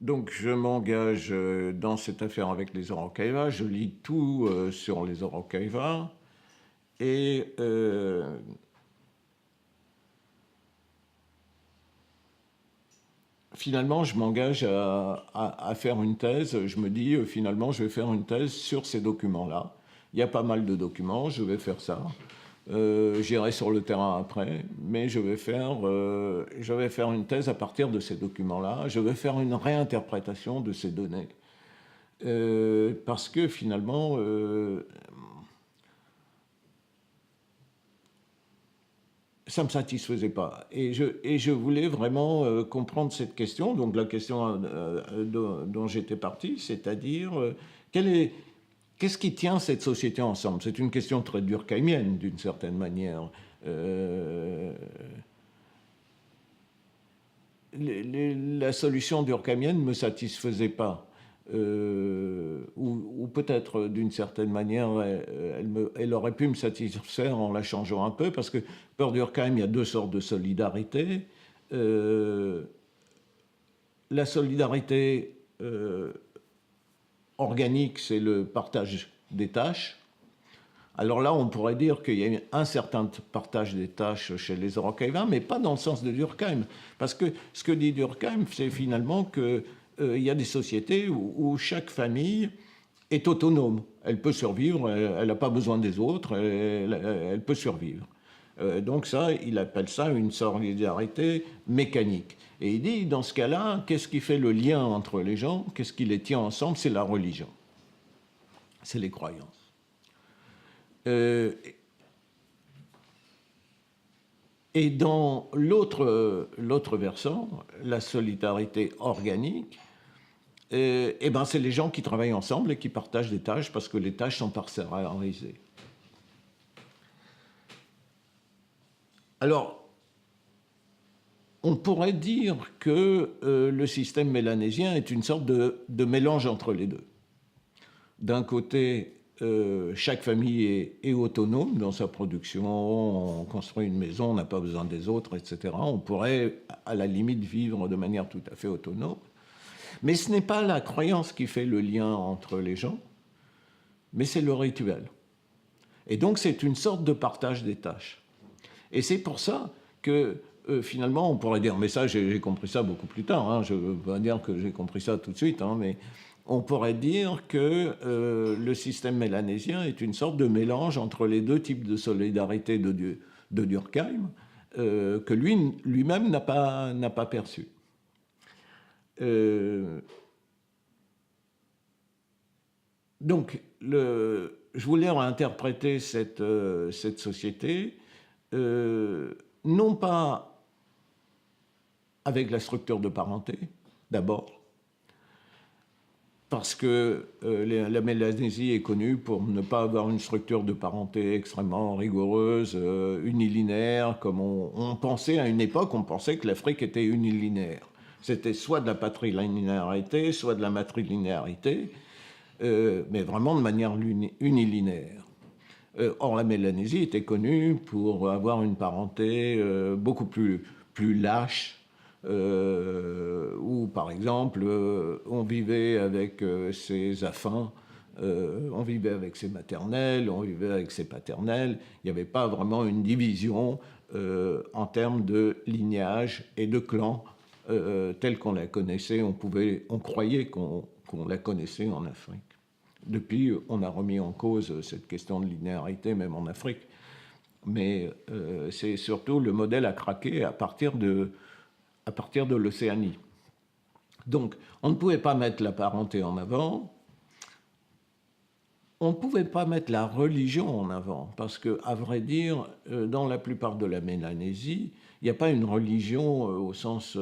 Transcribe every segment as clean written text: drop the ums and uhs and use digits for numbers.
Donc je m'engage dans cette affaire avec les Orokaïva, je lis tout sur les Orokaïva, et finalement je m'engage à faire une thèse. Je me dis finalement je vais faire une thèse sur ces documents-là. Il y a pas mal de documents, je vais faire ça. J'irai sur le terrain après, mais je vais faire une thèse à partir de ces documents-là. Je vais faire une réinterprétation de ces données. Parce que finalement, ça ne me satisfaisait pas. Et je voulais vraiment comprendre cette question, donc la question dont j'étais parti, c'est-à-dire qu'est-ce qui tient cette société ensemble? C'est une question très durkheimienne, d'une certaine manière. La solution durkheimienne ne me satisfaisait pas. Ou peut-être d'une certaine manière, elle aurait pu me satisfaire en la changeant un peu, parce que pour Durkheim, il y a deux sortes de solidarité. La solidarité organique, c'est le partage des tâches. Alors là, on pourrait dire qu'il y a un certain partage des tâches chez les Orokaïvins, mais pas dans le sens de Durkheim. Parce que ce que dit Durkheim, c'est finalement qu'il y a des sociétés où chaque famille est autonome. Elle peut survivre, elle n'a pas besoin des autres, elle peut survivre. Donc ça, il appelle ça une solidarité mécanique. Et il dit, dans ce cas-là, qu'est-ce qui fait le lien entre les gens? Qu'est-ce qui les tient ensemble? C'est la religion. C'est les croyances. Et dans l'autre versant, la solidarité organique, c'est les gens qui travaillent ensemble et qui partagent des tâches parce que les tâches sont parcellisées. Alors, on pourrait dire que le système mélanésien est une sorte de mélange entre les deux. D'un côté, chaque famille est autonome dans sa production, on construit une maison, on n'a pas besoin des autres, etc. On pourrait, à la limite, vivre de manière tout à fait autonome. Mais ce n'est pas la croyance qui fait le lien entre les gens, mais c'est le rituel. Et donc c'est une sorte de partage des tâches. Et c'est pour ça que finalement on pourrait dire, mais ça j'ai compris ça beaucoup plus tard, hein, je ne veux pas dire que j'ai compris ça tout de suite, hein, mais on pourrait dire que le système mélanésien est une sorte de mélange entre les deux types de solidarité de Durkheim, que lui-même n'a pas perçu. Donc, je voulais interpréter cette société, non pas avec la structure de parenté, d'abord, parce que la Mélanésie est connue pour ne pas avoir une structure de parenté extrêmement rigoureuse, unilinéaire, comme on pensait à une époque, on pensait que l'Afrique était unilinéaire. C'était soit de la patrilinéarité, soit de la matrilinéarité, mais vraiment de manière unilinéaire. Or, la Mélanésie était connue pour avoir une parenté beaucoup plus lâche, où, par exemple, on vivait avec ses affins, on vivait avec ses maternelles, on vivait avec ses paternelles. Il n'y avait pas vraiment une division en termes de lignage et de clan telle qu'on la connaissait. On croyait qu'on la connaissait en Afrique. Depuis, on a remis en cause cette question de linéarité, même en Afrique. Mais c'est surtout le modèle à craquer à partir de l'Océanie. Donc, on ne pouvait pas mettre la parenté en avant, on ne pouvait pas mettre la religion en avant, parce que, à vrai dire, dans la plupart de la Mélanésie, il n'y a pas une religion au sens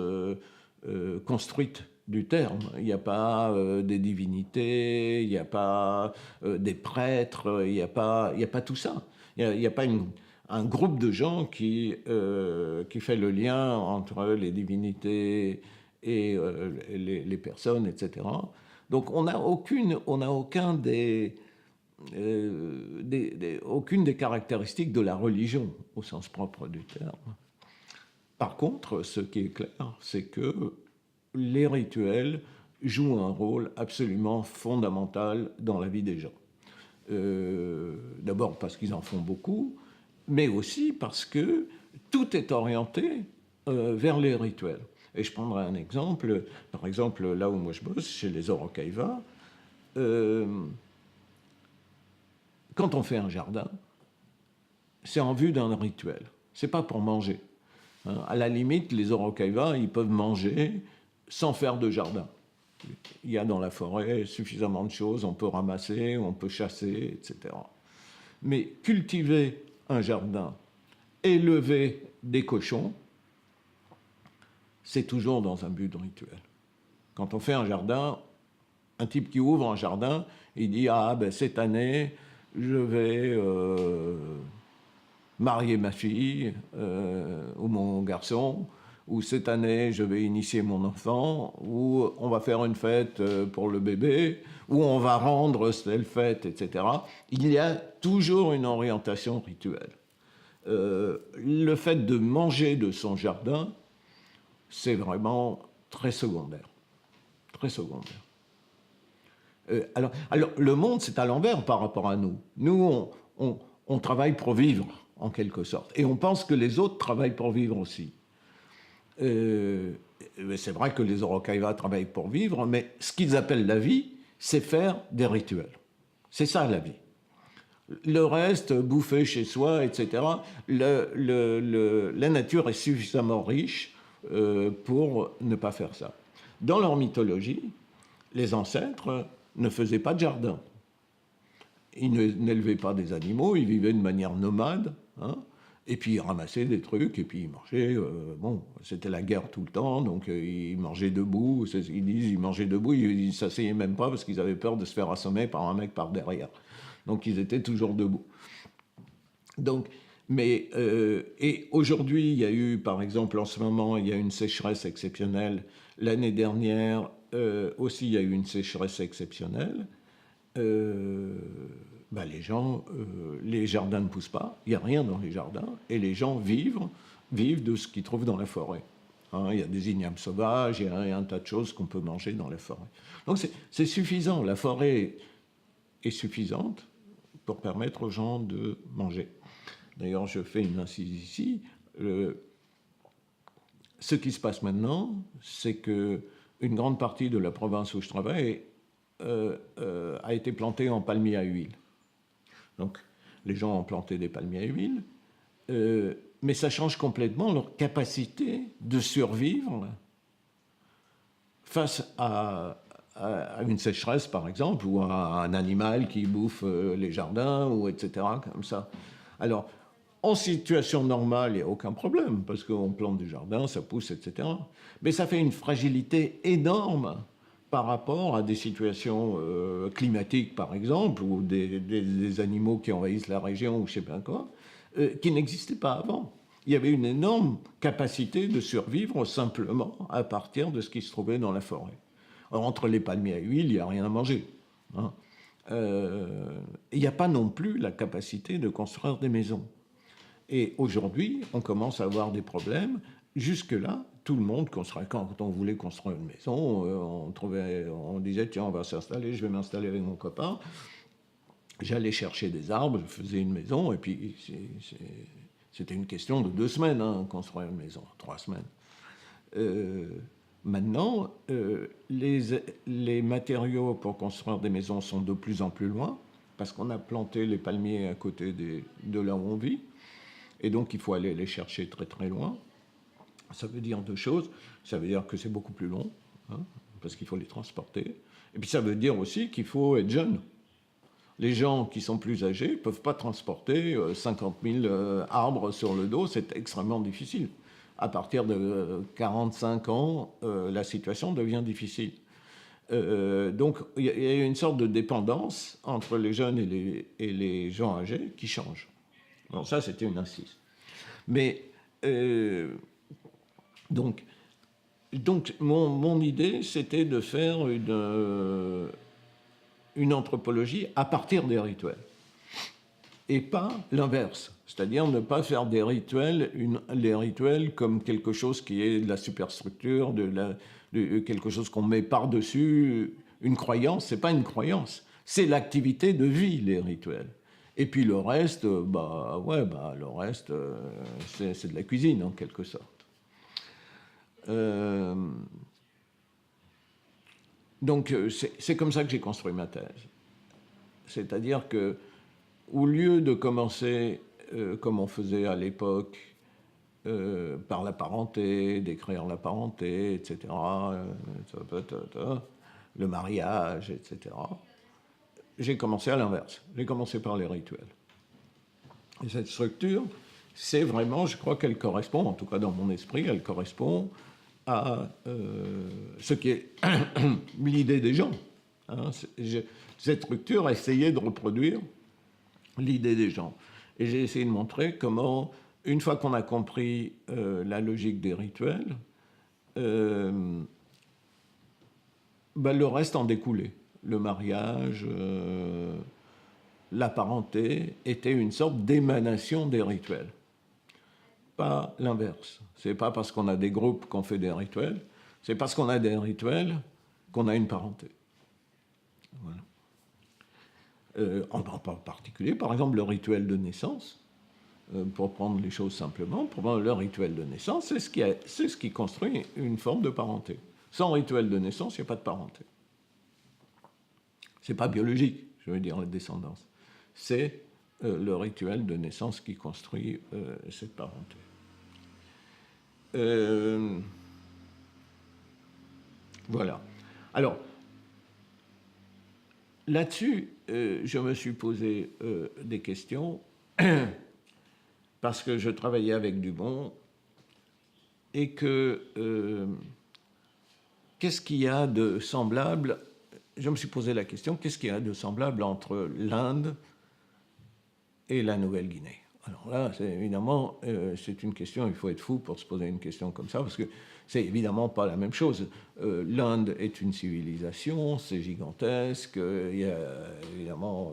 construite du terme. Il n'y a pas des divinités, il n'y a pas des prêtres, il n'y a pas tout ça. Il n'y a pas un groupe de gens qui fait le lien entre les divinités et les personnes, etc. Donc on n'a aucune des caractéristiques de la religion au sens propre du terme. Par contre, ce qui est clair, c'est que les rituels jouent un rôle absolument fondamental dans la vie des gens. D'abord parce qu'ils en font beaucoup, mais aussi parce que tout est orienté vers les rituels. Et je prendrai un exemple. Par exemple, là où moi je bosse, chez les Orokaïva, quand on fait un jardin, c'est en vue d'un rituel. C'est pas pour manger. À la limite, les Orokaïva, ils peuvent manger sans faire de jardin. Il y a dans la forêt suffisamment de choses, on peut ramasser, on peut chasser, etc. Mais cultiver un jardin, élever des cochons, c'est toujours dans un but de rituel. Quand on fait un jardin, un type qui ouvre un jardin, il dit « Ah, ben cette année, je vais marier ma fille ou mon garçon, ou cette année, je vais initier mon enfant, ou on va faire une fête pour le bébé, ou on va rendre telle fête, etc. » Il y a toujours une orientation rituelle. Le fait de manger de son jardin, c'est vraiment très secondaire. Très secondaire. Alors, le monde, c'est à l'envers par rapport à nous. Nous, on travaille pour vivre, en quelque sorte. Et on pense que les autres travaillent pour vivre aussi. C'est vrai que les Orokaïva travaillent pour vivre, mais ce qu'ils appellent la vie, c'est faire des rituels. C'est ça, la vie. Le reste, bouffer chez soi, etc., la nature est suffisamment riche pour ne pas faire ça. Dans leur mythologie, les ancêtres ne faisaient pas de jardin. Ils n'élevaient pas des animaux, ils vivaient de manière nomade, hein, et puis ils ramassaient des trucs, et puis ils mangeaient. Bon, c'était la guerre tout le temps, donc ils mangeaient debout. Ils disent ils mangeaient debout, ils ne s'asseyaient même pas parce qu'ils avaient peur de se faire assommer par un mec par derrière. Donc ils étaient toujours debout. Donc, et aujourd'hui, il y a eu, par exemple, en ce moment, il y a une sécheresse exceptionnelle. L'année dernière, aussi, il y a eu une sécheresse exceptionnelle. Les jardins ne poussent pas, il n'y a rien dans les jardins, et les gens vivent de ce qu'ils trouvent dans la forêt. Hein, il y a des ignames sauvages, il y a un tas de choses qu'on peut manger dans la forêt. Donc c'est suffisant, la forêt est suffisante pour permettre aux gens de manger. D'ailleurs, je fais une incise ici. Ce qui se passe maintenant, c'est qu'une grande partie de la province où je travaille a été plantée en palmiers à huile. Donc, les gens ont planté des palmiers à huile, mais ça change complètement leur capacité de survivre face à une sécheresse, par exemple, ou à un animal qui bouffe les jardins, ou etc., comme ça. Alors, en situation normale, il n'y a aucun problème, parce qu'on plante des jardins, ça pousse, etc. Mais ça fait une fragilité énorme par rapport à des situations climatiques, par exemple, ou des animaux qui envahissent la région, ou je ne sais pas quoi, qui n'existaient pas avant. Il y avait une énorme capacité de survivre simplement à partir de ce qui se trouvait dans la forêt. Alors, entre les palmiers à huile, il n'y a rien à manger. Hein. Il n'y a pas non plus la capacité de construire des maisons. Et aujourd'hui, on commence à avoir des problèmes. Jusque-là, tout le monde construisait. Quand on voulait construire une maison, on disait, tiens, on va s'installer, je vais m'installer avec mon copain. J'allais chercher des arbres, je faisais une maison, et puis c'était une question de 2 semaines, hein, construire une maison, 3 semaines. Maintenant, les matériaux pour construire des maisons sont de plus en plus loin, parce qu'on a planté les palmiers à côté de là où on vit. Et donc, il faut aller les chercher très très loin. Ça veut dire 2 choses. Ça veut dire que c'est beaucoup plus long, hein, parce qu'il faut les transporter. Et puis ça veut dire aussi qu'il faut être jeune. Les gens qui sont plus âgés ne peuvent pas transporter 50 000 arbres sur le dos. C'est extrêmement difficile. À partir de 45 ans, la situation devient difficile. Donc, il y a une sorte de dépendance entre les jeunes et les gens âgés qui change. Bon, ça, c'était une incise. Mais, donc, Donc, mon idée, c'était de faire une anthropologie à partir des rituels. Et pas l'inverse. C'est-à-dire ne pas faire des rituels, les rituels comme quelque chose qui est de la superstructure, de quelque chose qu'on met par-dessus. Une croyance, c'est pas une croyance. C'est l'activité de vie, les rituels. Et puis le reste, le reste, c'est de la cuisine en quelque sorte. Donc c'est comme ça que j'ai construit ma thèse. C'est-à-dire que, au lieu de commencer comme on faisait à l'époque, par la parenté, d'écrire la parenté, etc., le mariage, etc., j'ai commencé à l'inverse. J'ai commencé par les rituels. Et cette structure, c'est vraiment, je crois qu'elle correspond, en tout cas dans mon esprit, elle correspond à ce qui est l'idée des gens. Hein. Cette structure a essayé de reproduire l'idée des gens. Et j'ai essayé de montrer comment, une fois qu'on a compris la logique des rituels, le reste en découlait. Le mariage, la parenté était une sorte d'émanation des rituels. Pas l'inverse. C'est pas parce qu'on a des groupes qu'on fait des rituels, c'est parce qu'on a des rituels qu'on a une parenté. Voilà. En particulier, par exemple, le rituel de naissance, pour prendre les choses simplement, le rituel de naissance, c'est ce qui construit une forme de parenté. Sans rituel de naissance, il n'y a pas de parenté. C'est pas biologique, je veux dire, la descendance. C'est le rituel de naissance qui construit cette parenté. Voilà. Alors, là-dessus, je me suis posé des questions parce que je travaillais avec Dumont et que qu'est-ce qu'il y a de semblable? Je me suis posé la question, qu'est-ce qu'il y a de semblable entre l'Inde et la Nouvelle-Guinée? Alors là, évidemment, c'est une question, il faut être fou pour se poser une question comme ça, parce que c'est évidemment pas la même chose. L'Inde est une civilisation, c'est gigantesque, il y a évidemment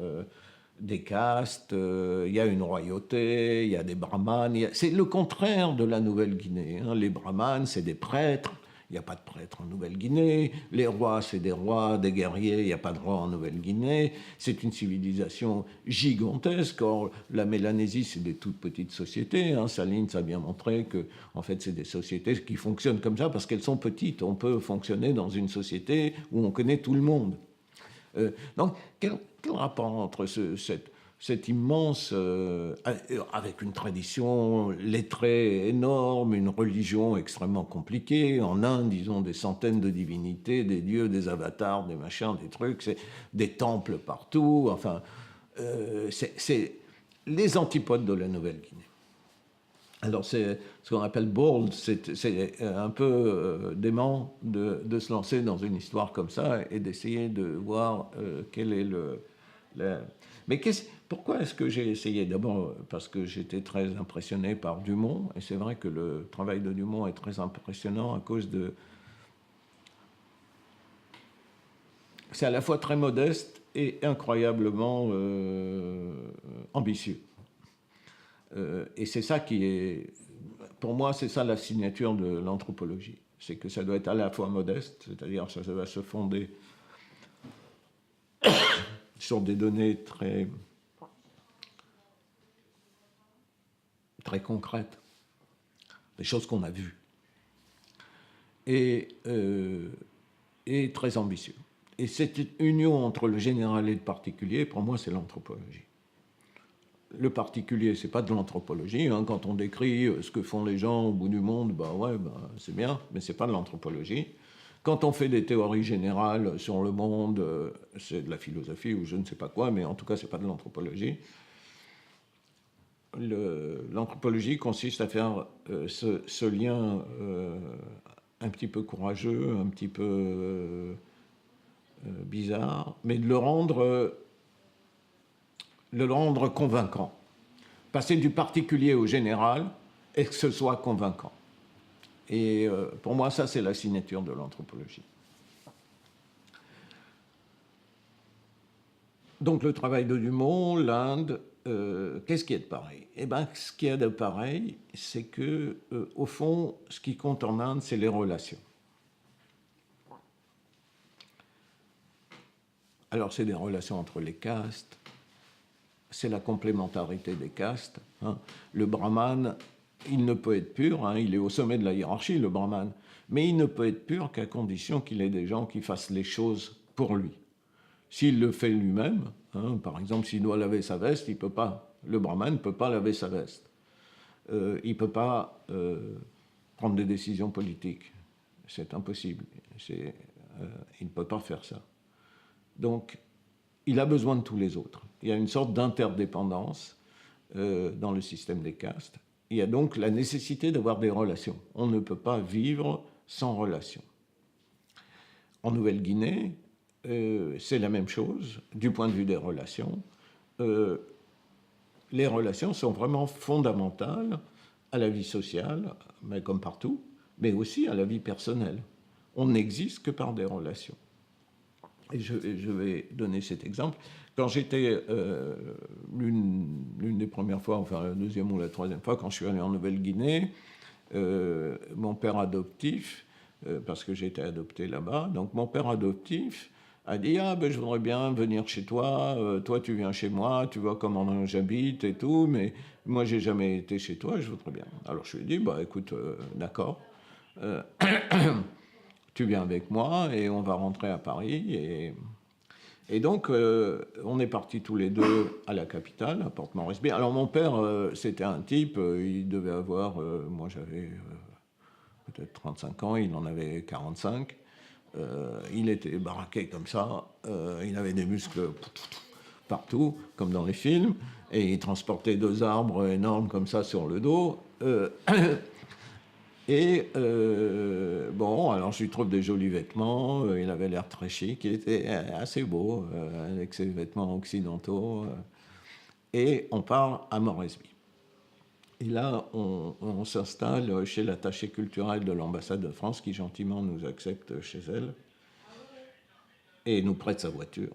des castes, il y a une royauté, il y a des brahmanes. C'est le contraire de la Nouvelle-Guinée. Hein. Les brahmanes, c'est des prêtres. Il n'y a pas de prêtres en Nouvelle-Guinée. Les rois, c'est des rois, des guerriers. Il n'y a pas de rois en Nouvelle-Guinée. C'est une civilisation gigantesque. Or, la Mélanésie, c'est des toutes petites sociétés. Hein. Salins a bien montré que, en fait, c'est des sociétés qui fonctionnent comme ça parce qu'elles sont petites. On peut fonctionner dans une société où on connaît tout le monde. Donc, quel rapport entre cette immense, avec une tradition lettrée énorme, une religion extrêmement compliquée. En Inde, ils ont des centaines de divinités, des dieux, des avatars, des machins, des trucs, c'est des temples partout. Enfin, c'est les antipodes de la Nouvelle-Guinée. Alors, c'est ce qu'on appelle bold, c'est un peu dément de se lancer dans une histoire comme ça et d'essayer de voir quel est Mais pourquoi est-ce que j'ai essayé? D'abord parce que j'étais très impressionné par Dumont, et c'est vrai que le travail de Dumont est très impressionnant à cause de... C'est à la fois très modeste et incroyablement ambitieux. Et c'est ça qui est... Pour moi, c'est ça la signature de l'anthropologie. C'est que ça doit être à la fois modeste, c'est-à-dire que ça va se fonder sur des données très concrètes, des choses qu'on a vues, et très ambitieux. Et cette union entre le général et le particulier, pour moi, c'est l'anthropologie. Le particulier, c'est pas de l'anthropologie. Hein. Quand on décrit ce que font les gens au bout du monde, c'est bien, mais c'est pas de l'anthropologie. Quand on fait des théories générales sur le monde, c'est de la philosophie ou je ne sais pas quoi, mais en tout cas, c'est pas de l'anthropologie. L'anthropologie consiste à faire ce lien un petit peu courageux, un petit peu bizarre, mais de le rendre convaincant. Passer du particulier au général et que ce soit convaincant. Et pour moi, ça, c'est la signature de l'anthropologie. Donc le travail de Dumont, l'Inde, qu'est-ce qui est de pareil? Eh bien, ce qui est de pareil, c'est que, au fond, ce qui compte en Inde, c'est les relations. Alors, c'est des relations entre les castes, c'est la complémentarité des castes. Hein. Le brahmane, il ne peut être pur, hein, il est au sommet de la hiérarchie, le brahmane, mais il ne peut être pur qu'à condition qu'il ait des gens qui fassent les choses pour lui. S'il le fait lui-même, hein, par exemple, s'il doit laver sa veste, il peut pas. Le brahman ne peut pas laver sa veste. Il ne peut pas prendre des décisions politiques. C'est impossible. Il ne peut pas faire ça. Donc, il a besoin de tous les autres. Il y a une sorte d'interdépendance dans le système des castes. Il y a donc la nécessité d'avoir des relations. On ne peut pas vivre sans relations. En Nouvelle-Guinée, c'est la même chose du point de vue des relations. Les relations sont vraiment fondamentales à la vie sociale, mais comme partout, mais aussi à la vie personnelle. On n'existe que par des relations. Et je vais donner cet exemple. Quand j'étais, l'une des premières fois, enfin la deuxième ou la troisième fois, quand je suis allé en Nouvelle-Guinée, mon père adoptif, parce que j'étais adopté là-bas, donc mon père adoptif a dit « Ah, ben je voudrais bien venir chez toi, toi tu viens chez moi, tu vois comment j'habite et tout, mais moi j'ai jamais été chez toi, je voudrais bien. » Alors je lui ai dit « Bah écoute, d'accord. Tu viens avec moi et on va rentrer à Paris. » Et donc, on est partis tous les deux à la capitale, à Port-Moresby. Alors, mon père, c'était un type, il devait avoir, moi j'avais peut-être 35 ans, il en avait 45. Il était baraqué comme ça, il avait des muscles partout, comme dans les films, et il transportait 2 arbres énormes comme ça sur le dos. Et bon, alors je lui trouve des jolis vêtements, il avait l'air très chic, il était assez beau avec ses vêtements occidentaux. Et on part à Moresby. Et là, on s'installe chez l'attaché culturel de l'ambassade de France qui gentiment nous accepte chez elle et nous prête sa voiture.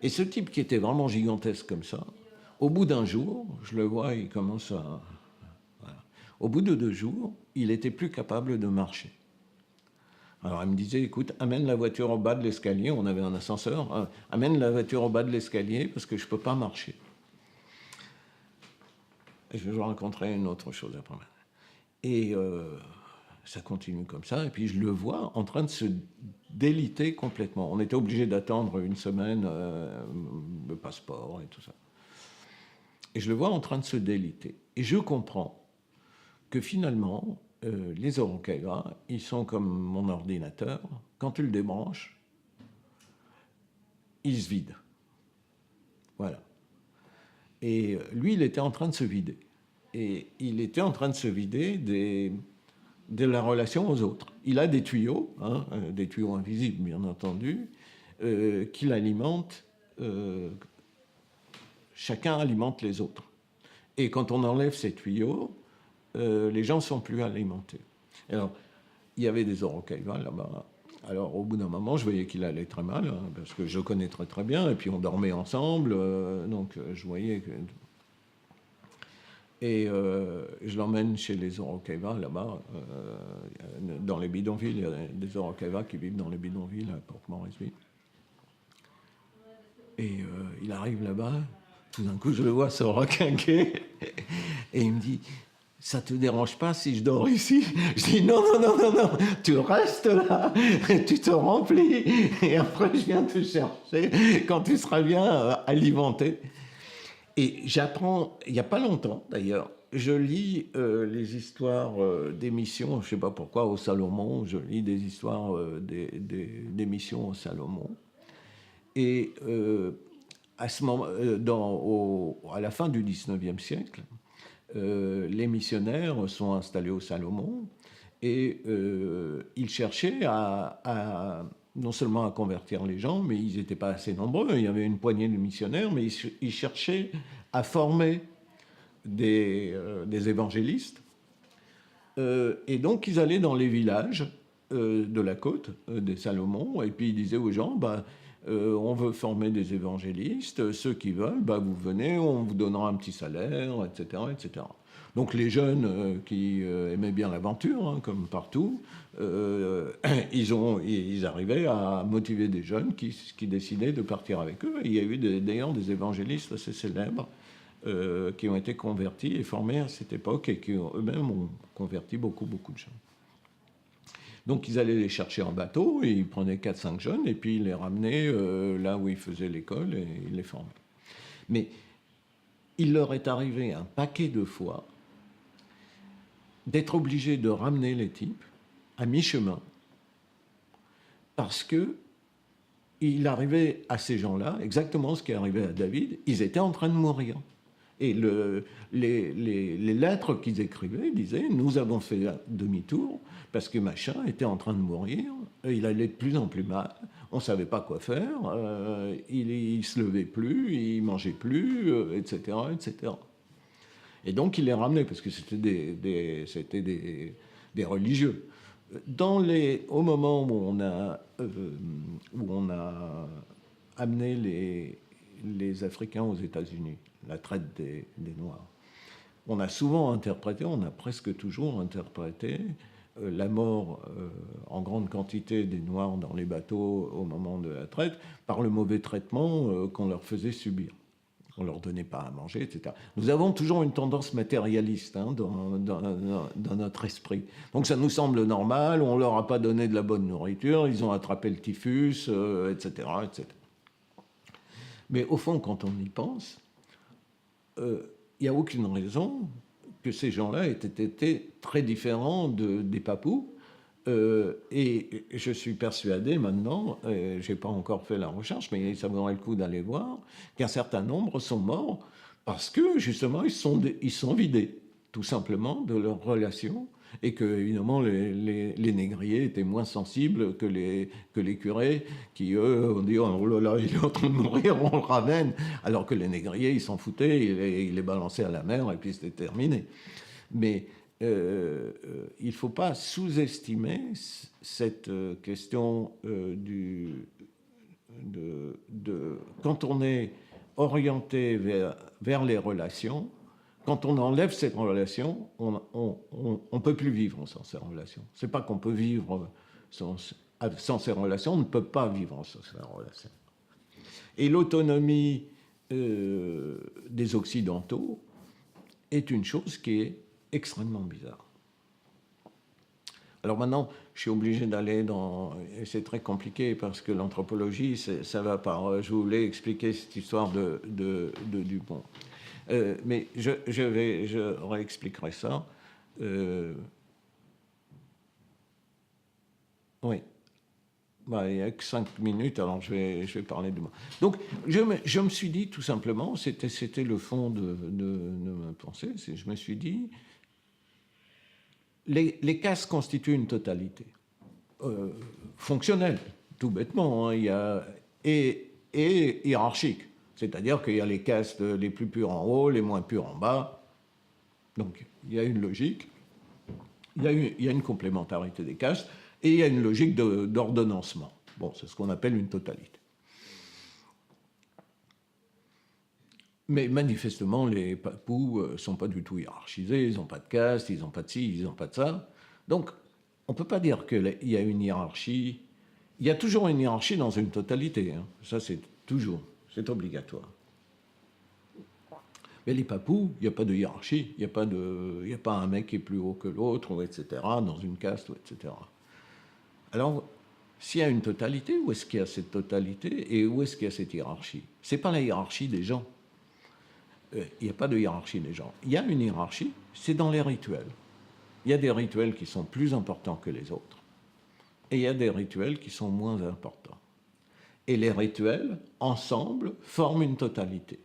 Et ce type qui était vraiment gigantesque comme ça, au bout d'un jour, je le vois, il commence à... Voilà. Au bout de 2 jours, il était plus capable de marcher. Alors elle me disait, écoute, amène la voiture au bas de l'escalier, on avait un ascenseur, amène la voiture au bas de l'escalier parce que je ne peux pas marcher. Et je vais vous raconter une autre chose après. Et ça continue comme ça, et puis je le vois en train de se déliter complètement. On était obligé d'attendre 1 semaine le passeport et tout ça. Et je le vois en train de se déliter. Et je comprends que finalement, les Orokaïva, ils sont comme mon ordinateur. Quand tu le débranches, il se vide. Voilà. Et lui, il était en train de se vider. Et il était en train de se vider de la relation aux autres. Il a des tuyaux, hein, des tuyaux invisibles, bien entendu, qu'il alimente. Chacun alimente les autres. Et quand on enlève ces tuyaux, les gens ne sont plus alimentés. Alors, il y avait des Orokaïva là-bas. Alors, au bout d'un moment, je voyais qu'il allait très mal, hein, parce que je le connais très très bien, et puis on dormait ensemble, donc je voyais que... Et je l'emmène chez les Orokaïva là-bas, dans les bidonvilles. Il y a des Orokaïva qui vivent dans les bidonvilles à Port-Moresby. Et il arrive là-bas, tout d'un coup, je le vois se requinquer, et il me dit... Ça te dérange pas si je dors ici? Je dis non, tu restes là, tu te remplis, et après je viens te chercher quand tu seras bien alimenté. Et j'apprends, il n'y a pas longtemps d'ailleurs, je lis les histoires des missions, je ne sais pas pourquoi, au Salomon, je lis des histoires des missions au Salomon. Et à ce moment, à la fin du 19e siècle, les missionnaires sont installés au Salomon et ils cherchaient non seulement à convertir les gens, mais ils n'étaient pas assez nombreux, il y avait une poignée de missionnaires, mais ils cherchaient à former des évangélistes Et donc, ils allaient dans les villages de la côte des Salomon, et puis ils disaient aux gens, on veut former des évangélistes, ceux qui veulent, vous venez, on vous donnera un petit salaire, etc. etc. Donc les jeunes qui aimaient bien l'aventure, hein, comme partout, ils arrivaient à motiver des jeunes qui décidaient de partir avec eux. Et il y a eu d'ailleurs des évangélistes assez célèbres qui ont été convertis et formés à cette époque et qui eux-mêmes ont converti beaucoup, beaucoup de gens. Donc ils allaient les chercher en bateau et ils prenaient 4-5 jeunes et puis ils les ramenaient là où ils faisaient l'école et ils les formaient. Mais il leur est arrivé un paquet de fois d'être obligés de ramener les types à mi-chemin parce que il arrivait à ces gens-là exactement ce qui est arrivé à David, ils étaient en train de mourir. Et les lettres qu'ils écrivaient disaient « Nous avons fait demi-tour parce que machin était en train de mourir, il allait de plus en plus mal, on ne savait pas quoi faire, il ne se levait plus, il ne mangeait plus, etc., etc. » Et donc il les ramenait parce que c'était des religieux. Au moment où on a amené les Africains aux États-Unis, la traite des Noirs, on a souvent interprété, on a presque toujours interprété la mort en grande quantité des Noirs dans les bateaux au moment de la traite par le mauvais traitement qu'on leur faisait subir. On ne leur donnait pas à manger, etc. Nous avons toujours une tendance matérialiste dans notre esprit. Donc ça nous semble normal, on ne leur a pas donné de la bonne nourriture, ils ont attrapé le typhus, etc., etc. Mais au fond, quand on y pense, il n'y a aucune raison que ces gens-là aient été très différents des Papous. Et je suis persuadé maintenant, je n'ai pas encore fait la recherche, mais ça vaudrait le coup d'aller voir, qu'un certain nombre sont morts parce que justement ils sont vidés tout simplement de leurs relations et que évidemment les négriers étaient moins sensibles que les curés qui eux ont dit oh là là il est en train de mourir, on le ramène, alors que les négriers ils s'en foutaient, ils les balançaient à la mer et puis c'était terminé. Mais il ne faut pas sous-estimer cette question quand on est orienté vers les relations, quand on enlève cette relation, on ne peut plus vivre sans ces relations. Ce n'est pas qu'on peut vivre sans ces relations, on ne peut pas vivre sans ces relations. Et l'autonomie des Occidentaux est une chose qui est extrêmement bizarre. Alors maintenant, je suis obligé d'aller et c'est très compliqué parce que l'anthropologie, ça va par... Je voulais expliquer cette histoire de Dupont. Mais je réexpliquerai ça. Oui. Il n'y a que 5 minutes, alors je vais parler de moi. Donc, je me suis dit, tout simplement, c'était le fond de ma pensée, je me suis dit, les castes constituent une totalité fonctionnelle, tout bêtement, hein, et hiérarchique. C'est-à-dire qu'il y a les castes les plus pures en haut, les moins pures en bas. Donc, il y a une logique, il y a une complémentarité des castes, et il y a une logique d'ordonnancement. Bon, c'est ce qu'on appelle une totalité. Mais manifestement, les Papous ne sont pas du tout hiérarchisés, ils n'ont pas de caste, ils n'ont pas de ci, ils n'ont pas de ça. Donc, on ne peut pas dire qu'il y a une hiérarchie. Il y a toujours une hiérarchie dans une totalité. Hein. Ça, c'est obligatoire. Mais les Papous, il n'y a pas de hiérarchie. Il n'y a pas un mec qui est plus haut que l'autre, etc., dans une caste, etc. Alors, s'il y a une totalité, où est-ce qu'il y a cette totalité et où est-ce qu'il y a cette hiérarchie? Ce n'est pas la hiérarchie des gens. Il n'y a pas de hiérarchie des gens. Il y a une hiérarchie, c'est dans les rituels. Il y a des rituels qui sont plus importants que les autres. Et il y a des rituels qui sont moins importants. Et les rituels, ensemble, forment une totalité.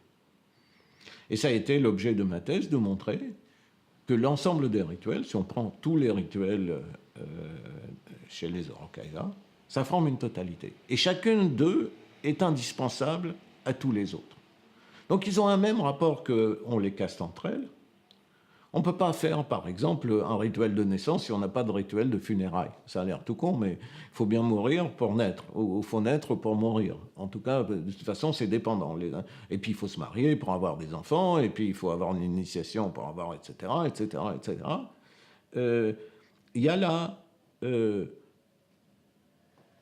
Et ça a été l'objet de ma thèse, de montrer que l'ensemble des rituels, si on prend tous les rituels chez les Araucaïas, ça forme une totalité. Et chacun d'eux est indispensable à tous les autres. Donc ils ont un même rapport qu'on les caste entre elles. On ne peut pas faire, par exemple, un rituel de naissance si on n'a pas de rituel de funérailles. Ça a l'air tout con, mais il faut bien mourir pour naître, ou il faut naître pour mourir. En tout cas, de toute façon, c'est dépendant. Et puis, il faut se marier pour avoir des enfants, et puis il faut avoir une initiation pour avoir, etc., etc., etc. Il y a là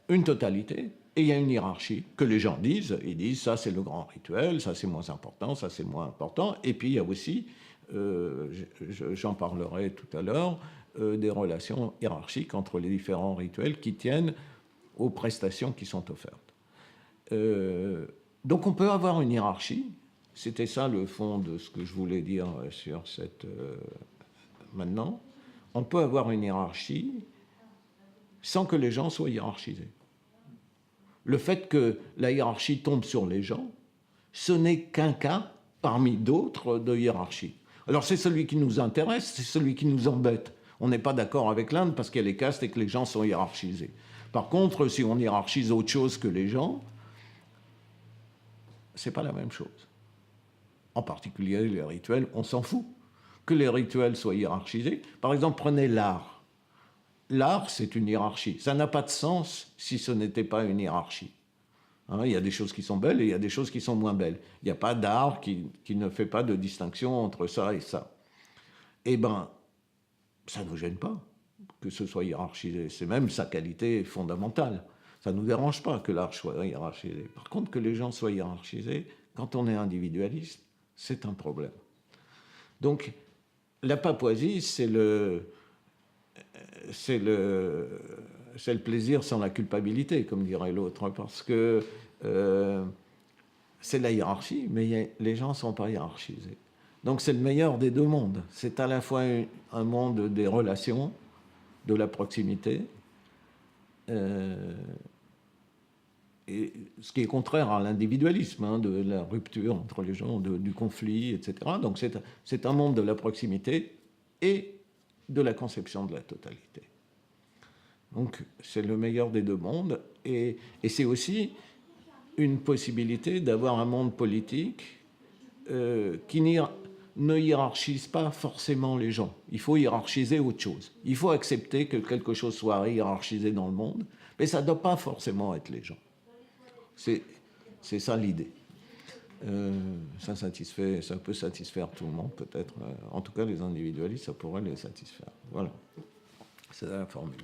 une totalité, et il y a une hiérarchie que les gens disent. Ils disent, ça c'est le grand rituel, ça c'est moins important, ça c'est moins important. Et puis il y a aussi, j'en parlerai tout à l'heure, des relations hiérarchiques entre les différents rituels qui tiennent aux prestations qui sont offertes. Donc on peut avoir une hiérarchie. C'était ça le fond de ce que je voulais dire sur cette... maintenant. On peut avoir une hiérarchie sans que les gens soient hiérarchisés. Le fait que la hiérarchie tombe sur les gens, ce n'est qu'un cas parmi d'autres de hiérarchie. Alors c'est celui qui nous intéresse, c'est celui qui nous embête. On n'est pas d'accord avec l'Inde parce qu'il y a les castes et que les gens sont hiérarchisés. Par contre, si on hiérarchise autre chose que les gens, c'est pas la même chose. En particulier les rituels, on s'en fout. Que les rituels soient hiérarchisés. Par exemple, prenez l'art. L'art, c'est une hiérarchie. Ça n'a pas de sens si ce n'était pas une hiérarchie. Hein, il y a des choses qui sont belles et il y a des choses qui sont moins belles. Il n'y a pas d'art qui ne fait pas de distinction entre ça et ça. Eh bien, ça ne nous gêne pas que ce soit hiérarchisé. C'est même sa qualité fondamentale. Ça ne nous dérange pas que l'art soit hiérarchisé. Par contre, que les gens soient hiérarchisés, quand on est individualiste, c'est un problème. Donc, la Papouasie, c'est le plaisir sans la culpabilité, comme dirait l'autre, parce que c'est la hiérarchie, mais les gens ne sont pas hiérarchisés. Donc c'est le meilleur des deux mondes. C'est à la fois un monde des relations, de la proximité, et ce qui est contraire à l'individualisme, hein, de la rupture entre les gens, du conflit, etc. Donc c'est un monde de la proximité et de la conception de la totalité. Donc c'est le meilleur des deux mondes, et c'est aussi une possibilité d'avoir un monde politique qui ne hiérarchise pas forcément les gens. Il faut hiérarchiser autre chose. Il faut accepter que quelque chose soit hiérarchisé dans le monde, mais ça ne doit pas forcément être les gens. C'est ça l'idée. Ça peut satisfaire tout le monde, peut-être. En tout cas, les individualistes, ça pourrait les satisfaire. Voilà. C'est la formule.